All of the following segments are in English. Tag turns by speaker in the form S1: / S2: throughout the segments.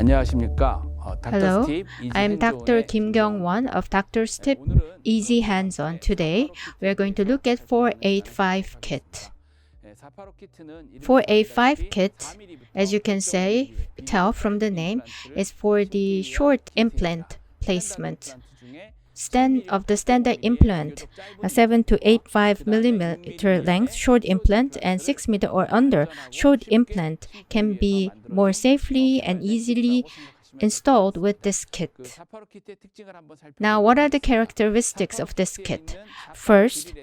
S1: 안녕하십니까.
S2: Hello,
S1: 닥터스팁
S2: I'm Dr. Kim Kyung-won of Doctor's Tip Easy Hands-On. Today, we are going to look at 485 kit. 485 kit, as you can tell from the name, is for the short implant placement. Of the standard implant, a 7 to 8.5 millimeter length short implant and 6 meter or under short implant can be more safely and easily installed with this kit. Now, what are the characteristics of this kit? First,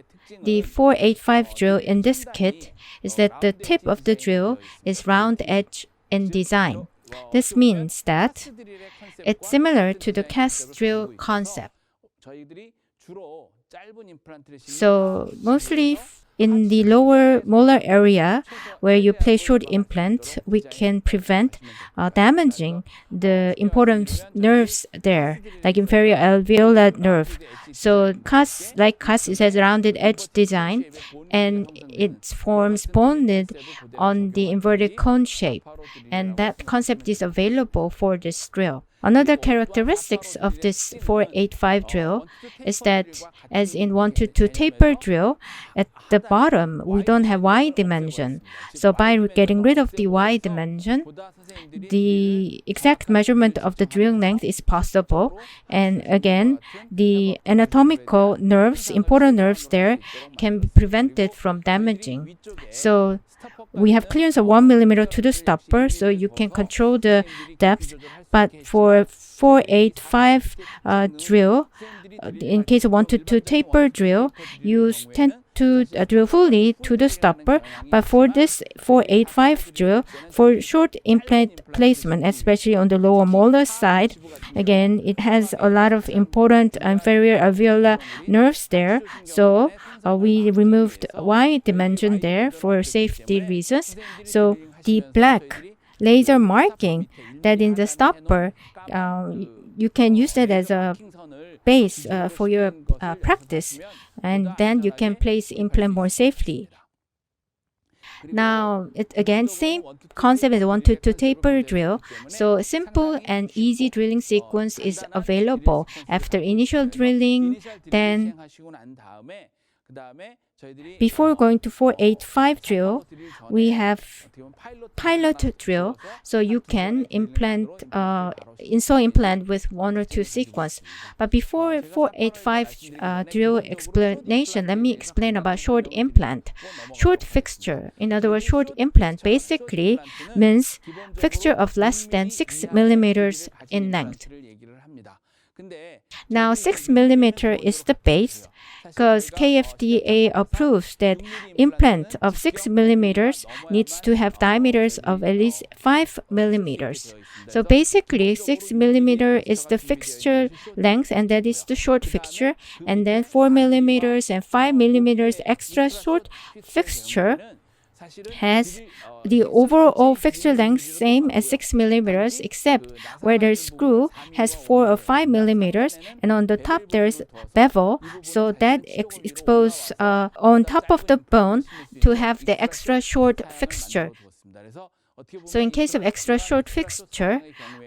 S2: the 485 drill in this kit is that the tip of the drill is round edge in design. This means that it's similar to the cast drill concept. So mostly in the lower molar area where you place short implant, we can prevent damaging the important nerves there, like inferior alveolar nerve. So CAS it has rounded edge design and it forms bonded on the inverted cone shape, and that concept is available for this drill. Another characteristics of this 485 drill is that, as in 122 taper drill, at the bottom we don't have Y dimension. So by getting rid of the Y dimension, the exact measurement of the drilling length is possible. And again, the anatomical nerves, important nerves there, can be prevented from damaging. So we have clearance of 1 millimeter to the stopper, so you can control the depth. But for 485 drill, in case of 122 taper drill, you tend to drill fully to the stopper. But for this 485 drill, for short implant placement, especially on the lower molar side, again, it has a lot of important inferior alveolar nerves there. So we removed Y dimension there for safety reasons. So the black laser marking that in the stopper, you can use that as a base for your practice, and then you can place implant more safely. Now, same concept as 122 taper drill. So a simple and easy drilling sequence is available. After initial drilling, then before going to 485 drill, we have pilot drill. So you can install implant with 1 or 2 sequence. But before 485 drill explanation, let me explain about short implant. Short fixture, in other words, short implant basically means fixture of less than 6 millimeters in length. Now, 6 millimeter is the base because KFDA approves that implant of 6 millimeters needs to have diameters of at least 5 millimeters. So basically, 6 millimeter is the fixture length, and that is the short fixture. And then 4 millimeters and 5 millimeters extra short fixture has the overall fixture length same as 6 millimeters, except where the screw has 4 or 5 millimeters, and on the top there is bevel, so that exposes on top of the bone to have the extra short fixture. So in case of extra short fixture,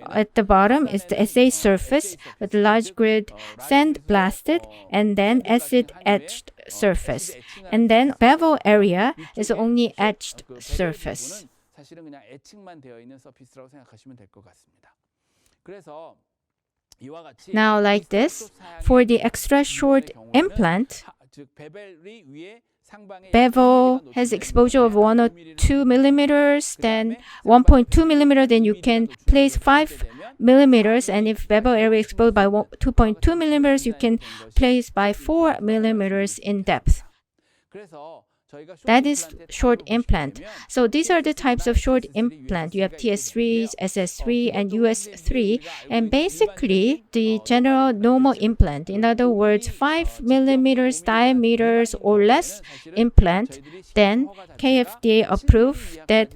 S2: at the bottom is the SA surface with large grid sand blasted and then acid etched surface. And then bevel area is only etched surface. Now like this, for the extra short implant, bevel has exposure of 1 or 2 millimeters, then 1.2 millimeter, then you can place 5 millimeters, and if bevel area exposed by 2.2 millimeters, you can place by 4 millimeters in depth. That is short implant. So these are the types of short implant. You have TS3, SS3, and US3. And basically, the general normal implant, in other words, 5 millimeters diameters or less implant, then KFDA approved that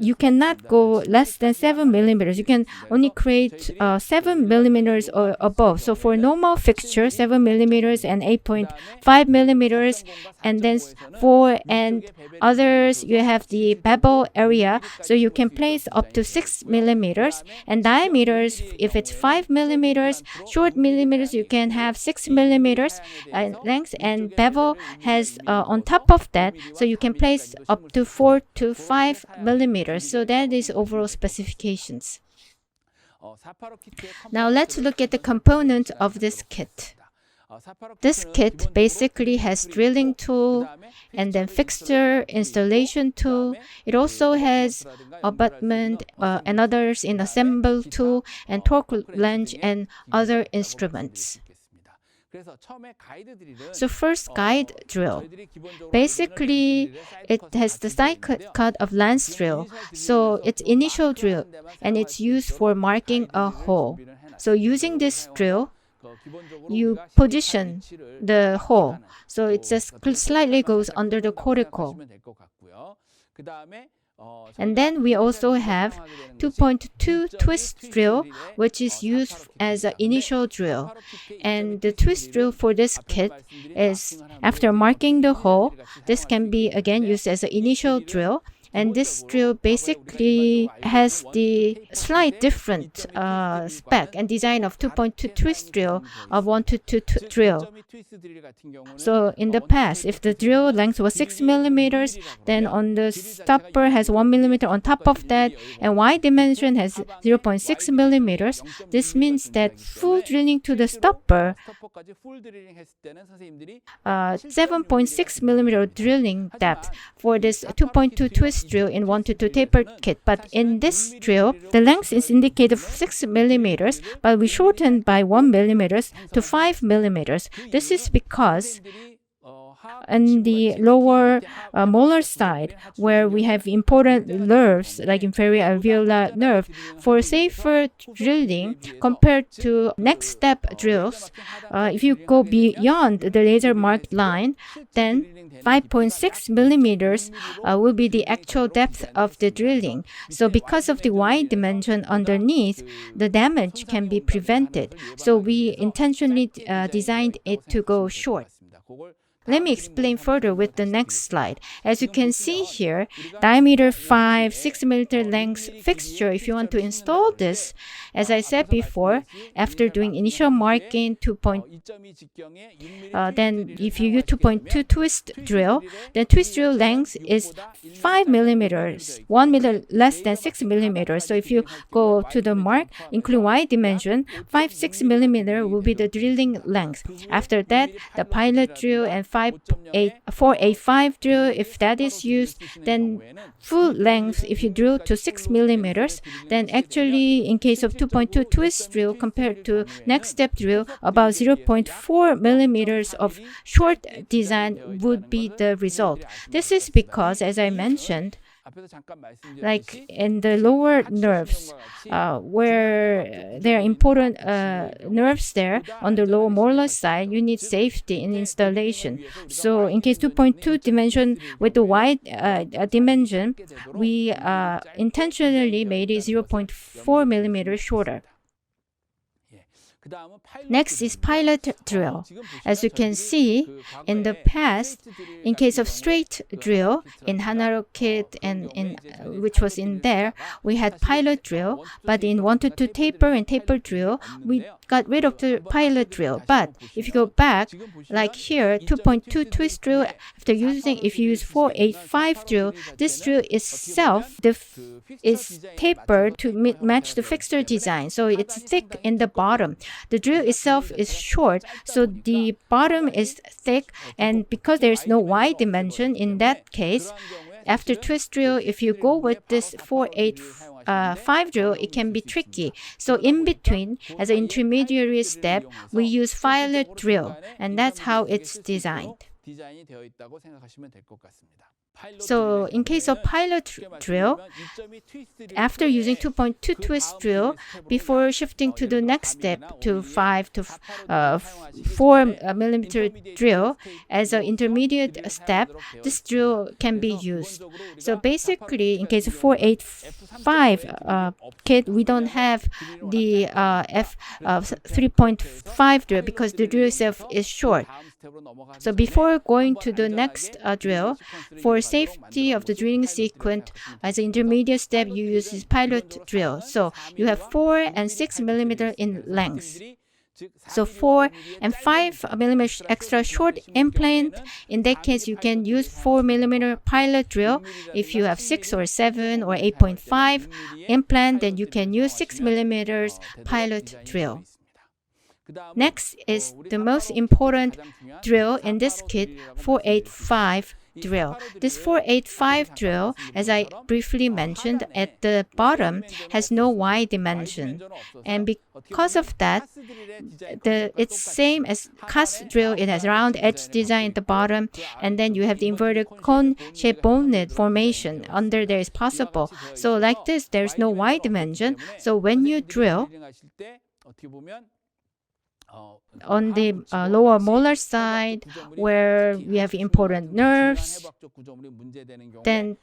S2: you cannot go less than 7 millimeters. You can only create 7 millimeters or above. So for normal fixture, 7 millimeters and 8.5 millimeters, and then for area, and others you have the bevel area, so you can place up to 6 millimeters, and diameters, if it's 5 millimeters, short millimeters, you can have 6 millimeters length, and bevel has on top of that, so you can place up to 4 to 5 millimeters. So that is overall specifications. Now let's look at the component of this kit. This kit basically has drilling tool and then fixture installation tool. It also has abutment and others in assemble tool and torque wrench and other instruments. So first, guide drill. Basically, it has the side cut of lance drill. So it's initial drill and it's used for marking a hole. So using this drill, you position the hole. So it just slightly goes under the cortical. And then we also have 2.2 twist drill, which is used as an initial drill. And the twist drill for this kit is, after marking the hole, this can be again used as an initial drill. And this drill basically has the slight different spec and design of 2.2 twist drill of 122 drill. So in the past, if the drill length was 6 millimeters, then on the stopper has 1 millimeter on top of that, and Y dimension has 0.6 millimeters. This means that full drilling to the stopper, 7.6 millimeter drilling depth for this 2.2 twist drill in 122 tapered kit. But in this drill, the length is indicated 6 millimeters, but we shortened by 1 millimeters to 5 millimeters. This is because in the lower molar side, where we have important nerves like inferior alveolar nerve, for safer drilling compared to next step drills, if you go beyond the laser marked line, then 5.6 millimeters will be the actual depth of the drilling. So because of the Y dimension underneath, the damage can be prevented. So we intentionally designed it to go short. Let me explain further with the next slide. As you can see here, diameter 5, 6 millimeter length fixture, if you want to install this, as I said before, after doing initial marking, then if you use 2.2 twist drill, the twist drill length is 5 millimeters, 1 millimeter less than 6 millimeters. So if you go to the mark, include Y dimension, 6 millimeter will be the drilling length. After that, the pilot drill and 485 drill, if that is used, then full length, if you drill to 6 millimeters, then actually in case of 2.2 twist drill compared to next step drill, about 0.4 millimeters of short design would be the result. This is because, as I mentioned, like in the lower nerves, where there are important nerves there on the lower molar side, you need safety in installation. So in case 2.2 dimension with the Y dimension, we intentionally made it 0.4 millimeters shorter. Next is pilot drill. As you can see, in the past, in case of straight drill in Hanaro kit and which was in there, we had pilot drill, but in 122 taper and taper drill, we got rid of the pilot drill. But if you go back, like here, 2.2 twist drill, if you use 485 drill, this drill itself is tapered to match the fixture design. So it's thick in the bottom. The drill itself is short, so the bottom is thick, and because there's no Y dimension in that case, after twist drill, if you go with this 485 drill, it can be tricky. So in between, as an intermediary step, we use pilot drill, and that's how it's designed. So in case of pilot drill, after using 2.2 twist drill, before shifting to the next step to 5 to 4 millimeter drill as an intermediate step, this drill can be used. So basically, in case of 485 kit, we don't have the F 3.5 drill because the drill itself is short. So before going to the next drill, for safety of the drilling sequence, as an intermediate step, you use this pilot drill. So you have 4 and 6 millimeter in length. So 4 and 5 millimeter extra short implant. In that case, you can use 4 millimeter pilot drill. If you have 6 or 7 or 8.5 implant, then you can use 6 millimeters pilot drill. Next is the most important drill in this kit, 485 drill. This 485 drill, as I briefly mentioned, at the bottom has no Y dimension. And because of that, it's same as cast drill. It has round edge design at the bottom, and then you have the inverted cone-shaped bonnet formation under there is possible. So like this, there's no Y dimension. So when you drill, on the lower molar side, where we have important nerves, then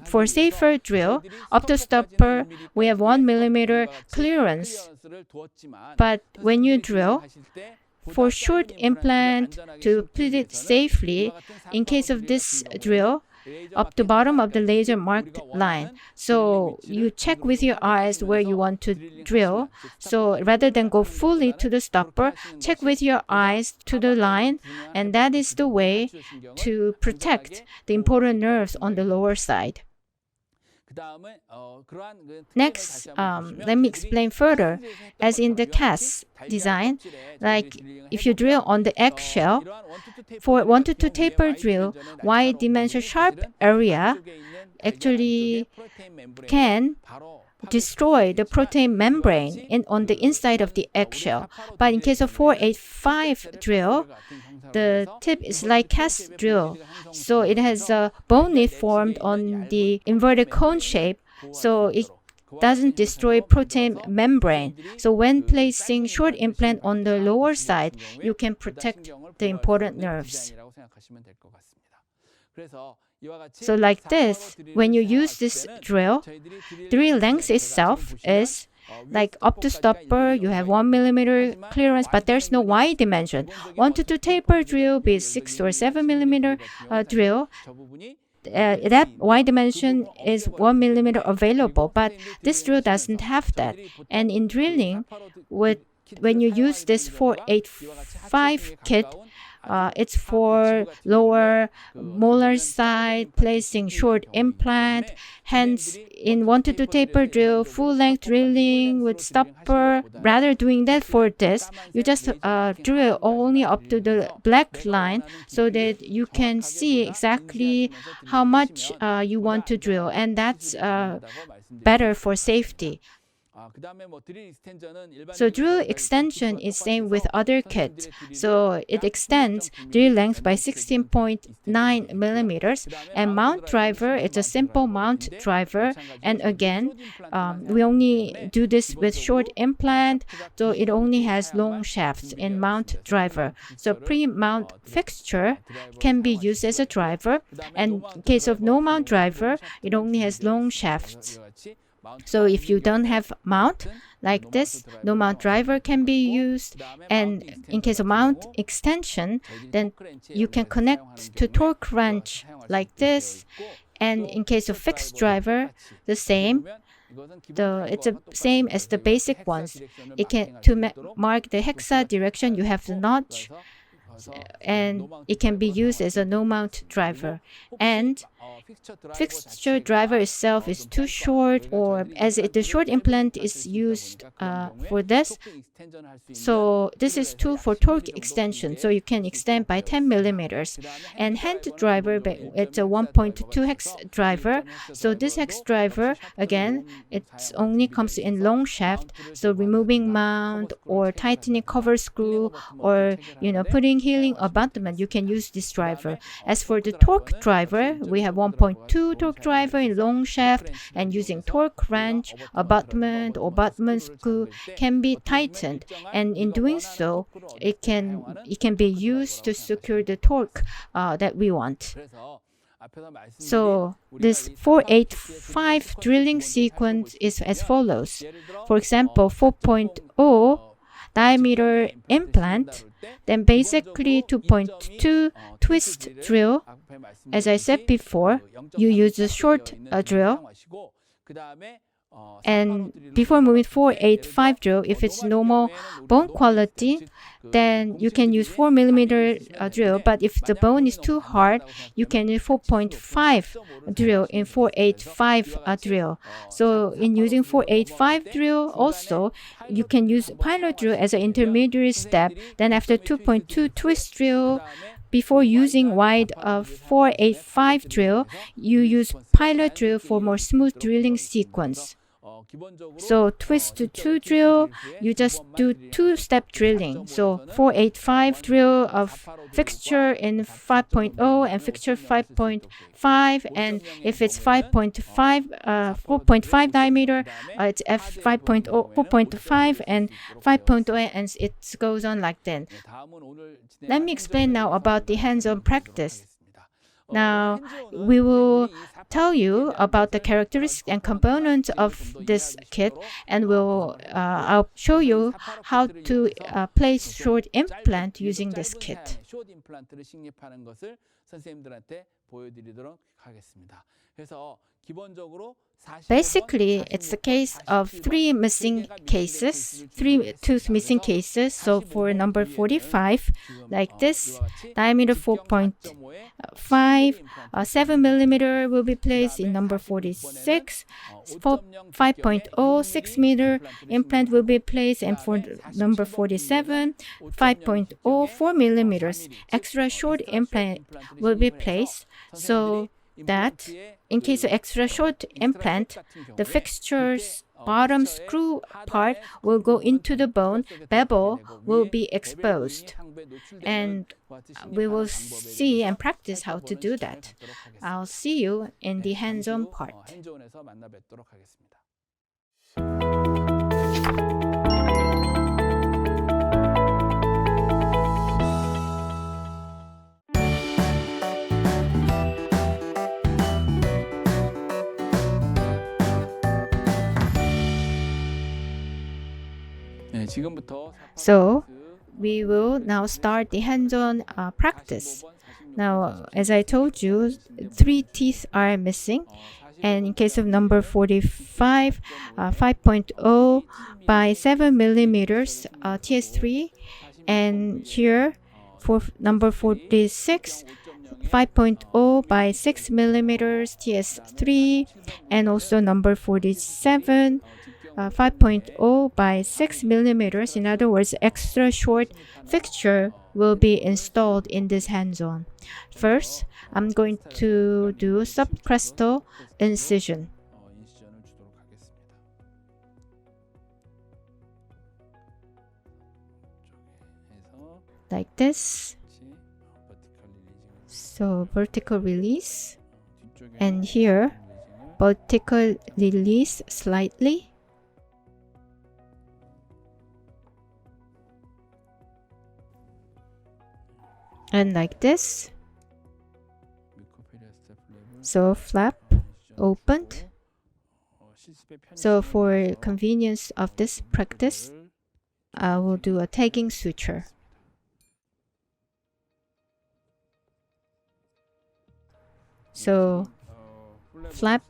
S2: for safer drill, up to stopper, we have 1 millimeter clearance. But when you drill, for short implant to put it safely, in case of this drill, up to bottom of the laser marked line. So you check with your eyes where you want to drill. So rather than go fully to the stopper, check with your eyes to the line, and that is the way to protect the important nerves on the lower side. Next, let me explain further. As in the cast design, like if you drill on the eggshell, for 1 to 2 taper drill, Y dimension sharp area actually can destroy the protein membrane on the inside of the eggshell. But in case of 485 drill, the tip is like cast drill. So it has a bonnet formed on the inverted cone shape, so it doesn't destroy protein membrane. So when placing short implant on the lower side, you can protect the important nerves. So like this, when you use this drill length itself is like up to stopper, you have 1 millimeter clearance, but there's no Y dimension. 1 to 2 taper drill, be 6 or 7 millimeter drill, that Y dimension is 1 millimeter available, but this drill doesn't have that. And in drilling, when you use this 485 kit, it's for lower molar side, placing short implant. Hence, in 1 to 2 taper drill, full length drilling with stopper, rather doing that for this, you just drill only up to the black line so that you can see exactly how much you want to drill, and that's better for safety. So drill extension is same with other kits. So it extends drill length by 16.9 millimeters. And mount driver, it's a simple mount driver. And again, we only do this with short implant, so it only has long shafts in mount driver. So pre-mount fixture can be used as a driver. And in case of no mount driver, it only has long shafts. So if you don't have mount like this, no mount driver can be used. And in case of mount extension, then you can connect to torque wrench like this. And in case of fixed driver, the same. It's the same as the basic ones. It can mark the hexa direction, you have the notch, and it can be used as a no mount driver. And fixture driver itself is too short, or as the short implant is used for this, so this is too for torque extension, so you can extend by 10 millimeters. And hand driver, it's a 1.2 hex driver, so this hex driver again, it only comes in long shaft, so removing mount or tightening cover screw, or putting healing abutment, you can use this driver. As for the torque driver, we have 1.2 torque driver in long shaft, and using torque wrench, abutment or abutment screw can be tightened, and in doing so, it can be used to secure the torque that we want. So this 485 drilling sequence is as follows. For example, 4.0 diameter implant, then basically 2.2 twist drill. As I said before, you use a short drill. And before moving 485 drill, if it's normal bone quality, then you can use 4 millimeter drill. But if the bone is too hard, you can use 4.5 drill in 485 drill. So in using 485 drill, also you can use pilot drill as an intermediate step. Then after 2.2 twist drill, before using wide 485 drill, you use pilot drill for more smooth drilling sequence. So twist to 2 drill, you just do 2-step drilling. So 485 drill of fixture in 5.0 and fixture 5.5, and if it's 4.5 diameter, it's f5.0 4.5 and 5.0, and it goes on like that. Let me explain now about the hands-on practice. Now, we will tell you about the characteristics and components of this kit, and I'll show you how to place short implant using this kit. Basically, it's a case of three tooth missing cases. So for number 45, like this, diameter 4.5, 7 millimeter will be placed in number 46, 5.0, 6 meter implant will be placed, and for number 47, 5.0, 4 millimeters extra short implant will be placed. So that in case of extra short implant, the fixture's bottom screw part will go into the bone, bevel will be exposed. And we will see and practice how to do that. I'll see you in the hands-on part. So we will now start the hands-on practice. Now, as I told you, 3 teeth are missing, and in case of number 45, 5.0 by 7 millimeters TS3, and here for number 46, 5.0 by 6 millimeters TS3, and also number 47, 5.0 by 6 millimeters. In other words, extra short fixture will be installed in this hands-on. First, I'm going to do subcrestal incision. Like this. So vertical release, and here vertical release slightly. And like this. So flap opened. So for convenience of this practice, I will do a tagging suture. So flap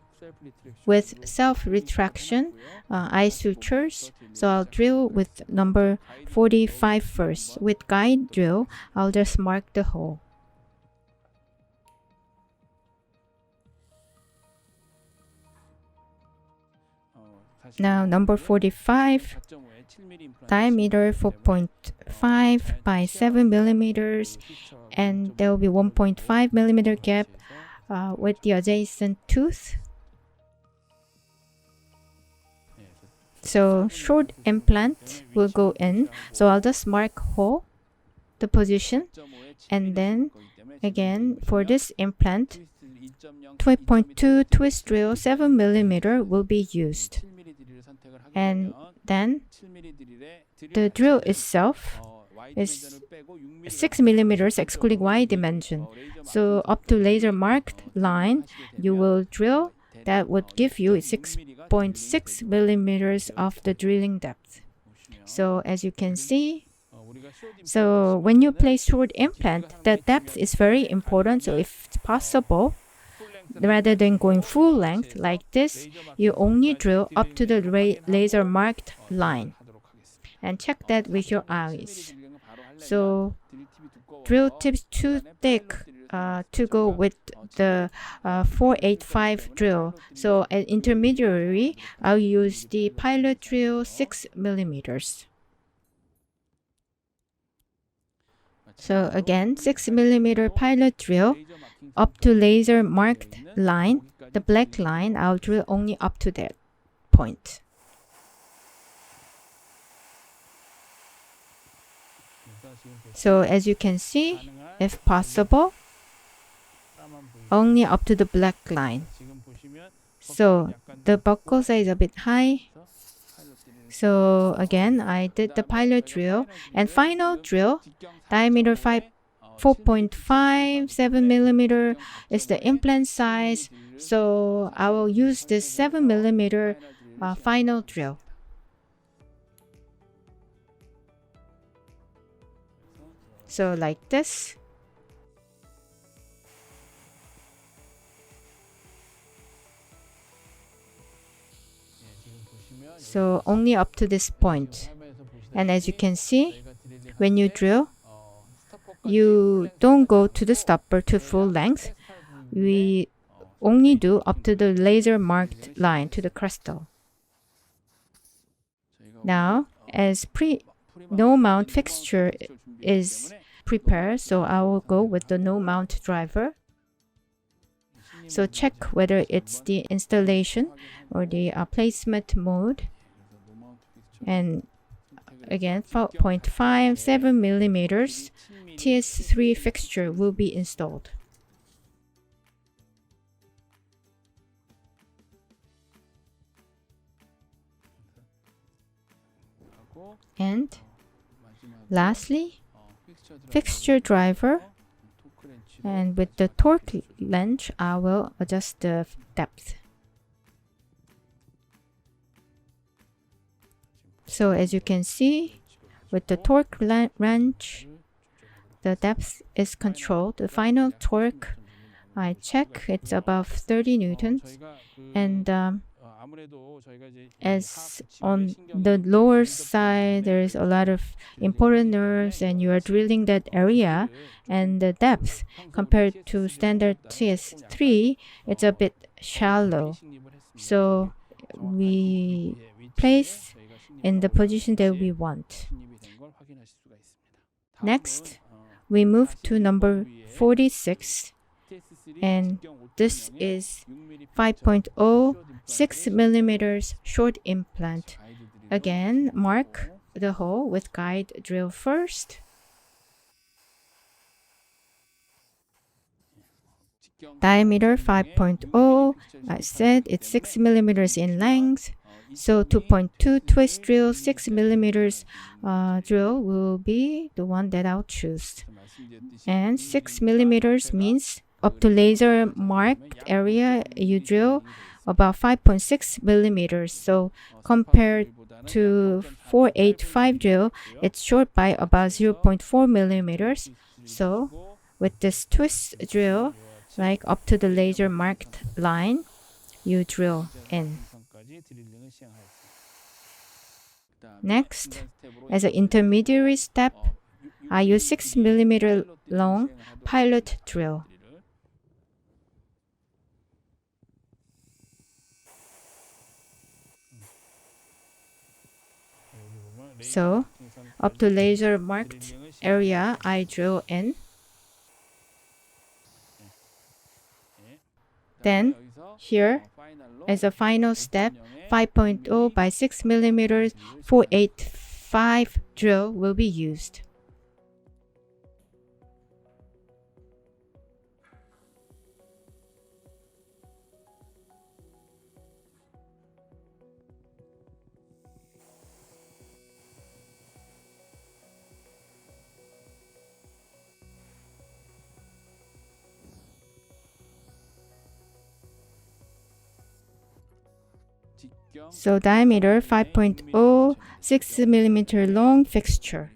S2: with self-retraction eye sutures. So I'll drill with number 45 first. With guide drill, I'll just mark the hole. Now number 45, diameter 4.5 by 7 millimeters, and there will be 1.5 millimeter gap with the adjacent tooth. So short implant will go in. So I'll just mark hole, the position, and then again for this implant, 12.2 twist drill 7 millimeter will be used. And then the drill itself is 6 millimeters excluding Y dimension. So up to laser marked line, you will drill. That would give you 6.6 millimeters of the drilling depth. So as you can see, so when you place short implant, the depth is very important. So if possible, rather than going full length like this, you only drill up to the laser marked line. And check that with your eyes. So drill tips too thick to go with the 485 drill. So at intermediary, I'll use the pilot drill 6 millimeters. So again, 6 millimeter pilot drill up to laser marked line, the black line, I'll drill only up to that point. So as you can see, if possible, only up to the black line. So the buckle size is a bit high. So again, I did the pilot drill and final drill, diameter 4.57 millimeter is the implant size. So I will use this 7 millimeter final drill. So like this. So only up to this point. And as you can see, when you drill, you don't go to the stopper to full length. We only do up to the laser marked line to the crystal. Now, as no mount fixture is prepared, so I will go with the no mount driver. So check whether it's the installation or the placement mode. And again, 4.57 millimeters TS3 fixture will be installed. And lastly, fixture driver, and with the torque wrench, I will adjust the depth. So as you can see, with the torque wrench, the depth is controlled. The final torque, I check, it's above 30 newtons. And as on the lower side, there is a lot of important nerves and you are drilling that area, and the depth compared to standard TS3, it's a bit shallow. So we place in the position that we want. Next, we move to number 46, and this is 5.06 millimeters short implant. Again, mark the hole with guide drill first. Diameter 5.0, I said it's 6 millimeters in length. So 2.2 twist drill, 6 millimeters drill will be the one that I'll choose. And 6 millimeters means up to laser marked area, you drill about 5.6 millimeters. So compared to 485 drill, it's short by about 0.4 millimeters. So with this twist drill, like up to the laser marked line, you drill in. Next, as an intermediary step, I use 6 millimeter long pilot drill. So up to laser marked area, I drill in. Then here, as a final step, 5.0 by 6 mm 485 drill will be used. So diameter 5.0, 6 mm long fixture.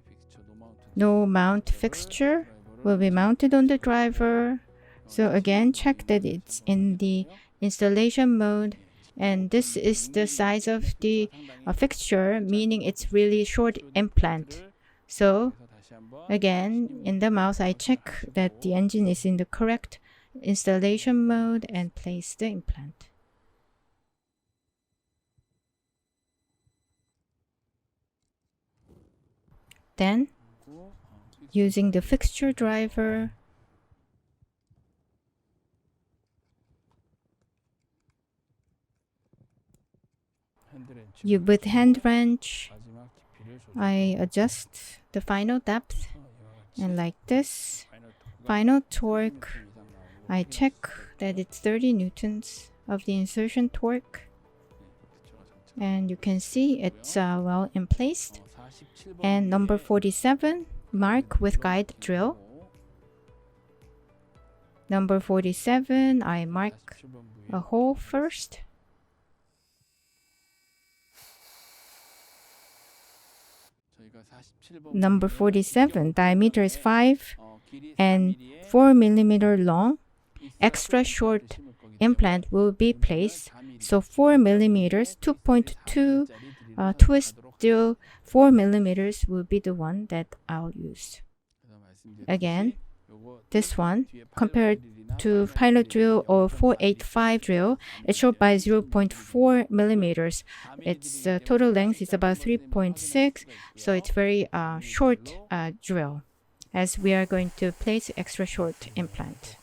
S2: No mount fixture will be mounted on the driver. So again, check that it's in the installation mode. And this is the size of the fixture, meaning it's really short implant. So again, in the mouse, I check that the engine is in the correct installation mode and place the implant. Then, using the fixture driver, with hand wrench, I adjust the final depth, and like this, final torque, I check that it's 30 newtons of the insertion torque, and you can see it's well in place. And number 47, mark with guide drill. Number 47, I mark a hole first. Number 47, diameter is 5 and 4 mm long. Extra short implant will be placed. So 4 mm, 2.2 twist drill, 4 mm will be the one that I'll use. Again, this one, compared to pilot drill or 485 drill, it's short by 0.4 mm. Its total length is about 3.6, so it's very short drill, as we are going to place extra short implant.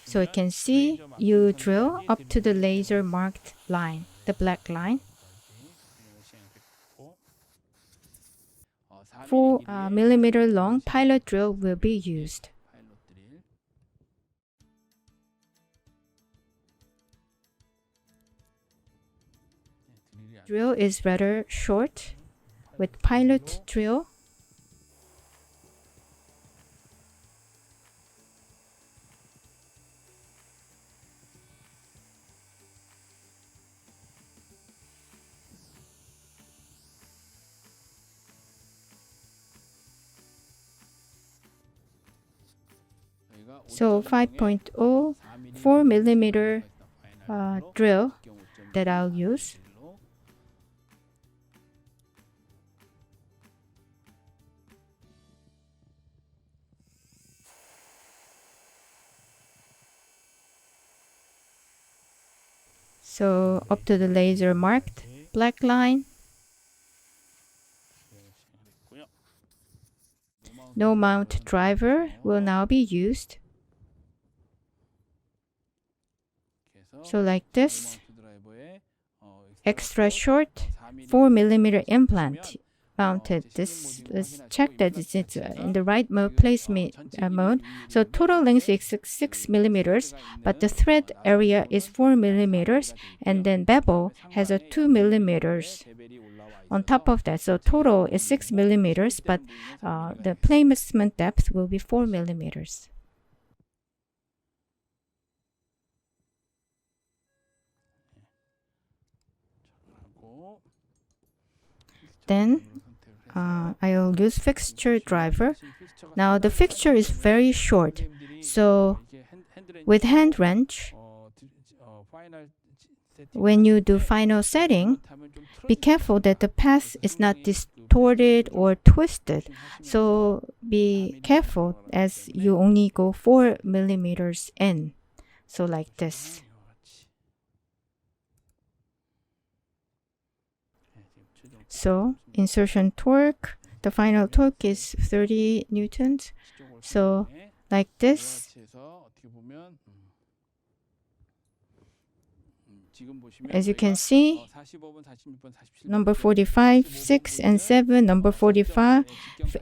S2: So you can see you drill up to the laser marked line, the black line. 4 mm long pilot drill will be used. Drill is rather short with pilot drill. So 5.0, 4 mm drill that I'll use. So up to the laser marked black line. No mount driver will now be used. So like this, extra short 4 mm implant mounted. Let's check that it's in the right mode, placement mode. So total length is 6 mm, but the thread area is 4 mm, and then bevel has a 2 mm on top of that. So total is 6 mm, but the placement depth will be 4 mm. Then I'll use fixture driver. Now the fixture is very short, so with hand wrench, when you do final setting, be careful that the path is not distorted or twisted. So be careful as you only go 4 mm in. So like this. So insertion torque, the final torque is 30 newtons. So like this, as you can see, number 45, 6, and 7. Number 45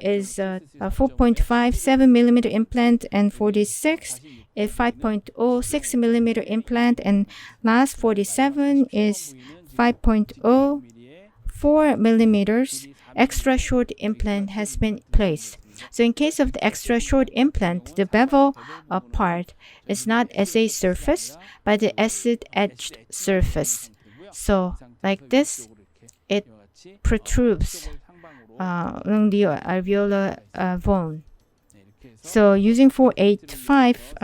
S2: is a 4.57 millimeter implant, and 46 is 5.06 millimeter implant, and last 47 is 5.04 millimeters. Extra short implant has been placed. So in case of the extra short implant, the bevel part is not SA surface, but the acid etched surface. So like this, it protrudes along the alveolar bone. So using 485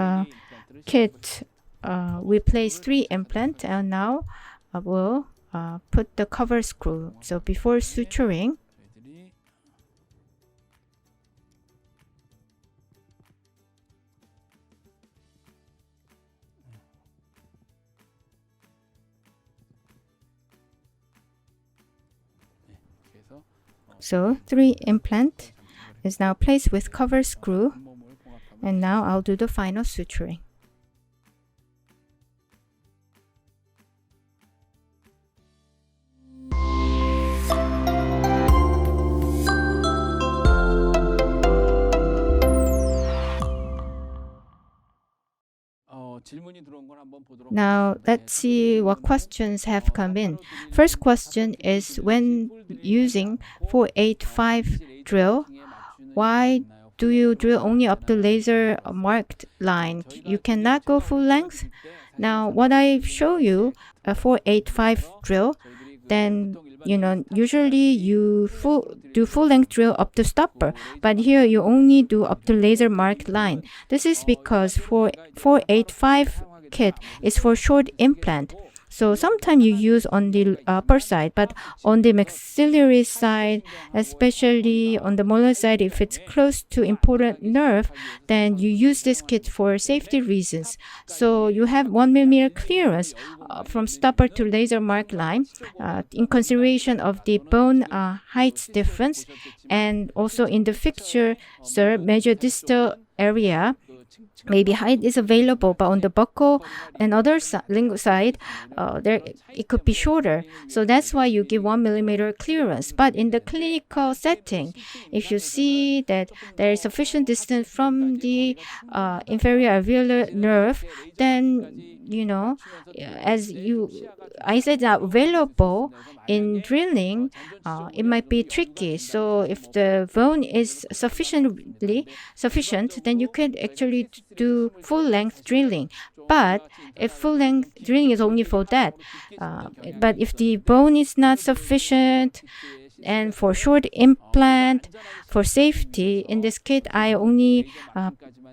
S2: kit, we place 3 implants, and now we'll put the cover screw. So before suturing, so 3 implant is now placed with cover screw, and now I'll do the final suturing. Now let's see what questions have come in. First question is, when using 485 drill, why do you drill only up the laser marked line? You cannot go full length? Now what I show you, a 485 drill, then usually you do full length drill up the stopper, but here you only do up the laser marked line. This is because 485 kit is for short implant. So sometimes you use on the upper side, but on the maxillary side, especially on the molar side, if it's close to important nerve, then you use this kit for safety reasons. So you have 1 millimeter clearance from stopper to laser mark line in consideration of the bone height difference, and also in the fixture, sir, major distal area. Maybe height is available, but on the buccal and other lingual side, there it could be shorter. So that's why you give 1 millimeter clearance. But in the clinical setting, if you see that there is sufficient distance from the inferior alveolar nerve, then as I said, not available in drilling, it might be tricky. So if the bone is sufficient, then you can actually do full length drilling. But if full length drilling is only for that, but if the bone is not sufficient, and for short implant, for safety, in this kit, I only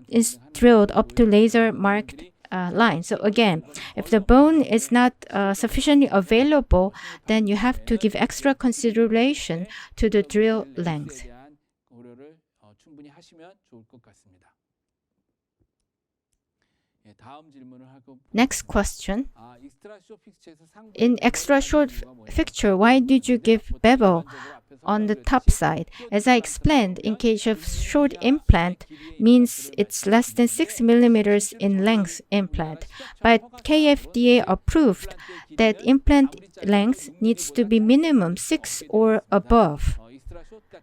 S2: is drilled up to laser marked line. So again, if the bone is not sufficiently available, then you have to give extra consideration to the drill length. Next question. In extra short fixture, why did you give bevel on the top side? As I explained, in case of short implant, means it's less than 6 millimeters in length implant. But KFDA approved that implant length needs to be minimum 6 or above.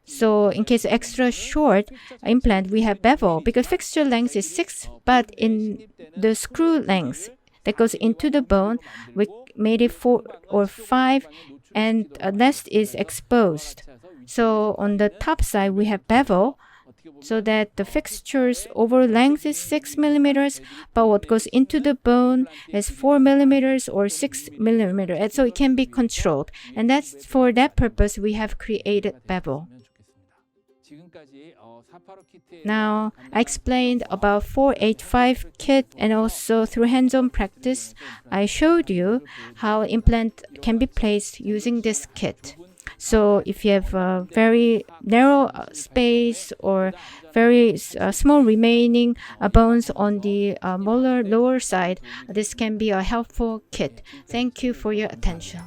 S2: So in case of extra short implant, we have bevel because fixture length is 6, but in the screw length that goes into the bone, we made it 4 or 5, and a nest is exposed. So on the top side, we have bevel, so that the fixture's overall length is 6 millimeters, but what goes into the bone is 4 millimeters or 6 millimeters. And so it can be controlled. And that's for that purpose we have created bevel. Now, I explained about 485 kit, and also through hands-on practice, I showed you how implant can be placed using this kit. So if you have a very narrow space or very small remaining bones on the molar lower side, this can be a helpful kit. Thank you for your attention.